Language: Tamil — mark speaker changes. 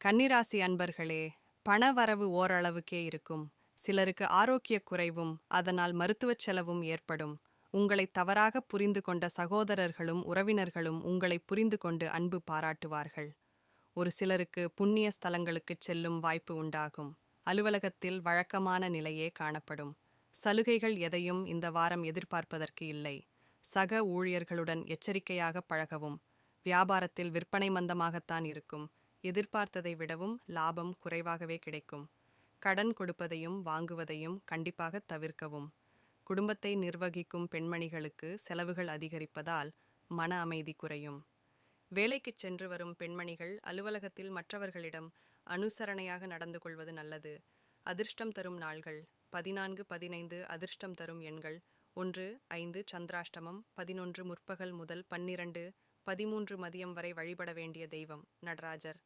Speaker 1: கன்னிராசி அன்பர்களே, பணவரவு ஓரளவுக்கே இருக்கும். சிலருக்கு ஆரோக்கியக் குறைவும் அதனால் மருத்துவச் செலவும் ஏற்படும். உங்களை தவறாக புரிந்து கொண்ட சகோதரர்களும் உறவினர்களும் உங்களை புரிந்து கொண்டு அன்பு பாராட்டுவார்கள். ஒரு சிலருக்கு புண்ணிய ஸ்தலங்களுக்குச் செல்லும் வாய்ப்பு உண்டாகும். அலுவலகத்தில் வழக்கமான நிலையே காணப்படும். சலுகைகள் எதையும் இந்த வாரம் எதிர்பார்ப்பதற்கு இல்லை. சக ஊழியர்களுடன் எச்சரிக்கையாக பழகவும். வியாபாரத்தில் விற்பனை மந்தமாகத்தான் இருக்கும். எதிர்பார்த்ததை விடவும் லாபம் குறைவாகவே கிடைக்கும். கடன் கொடுப்பதையும் வாங்குவதையும் கண்டிப்பாக தவிர்க்கவும். குடும்பத்தை நிர்வகிக்கும் பெண்மணிகளுக்கு செலவுகள் அதிகரிப்பதால் மன அமைதி குறையும். வேலைக்குச் சென்று வரும் பெண்மணிகள் அலுவலகத்தில் மற்றவர்களிடம் அனுசரணையாக நடந்து கொள்வது நல்லது. அதிர்ஷ்டம் தரும் நாள்கள் 14, 15. அதிர்ஷ்டம் தரும் எண்கள் 1, 5. சந்திராஷ்டமம் 11 முற்பகல் முதல் 12, 13 மதியம் வரை. வழிபட வேண்டிய தெய்வம் நடராஜர்.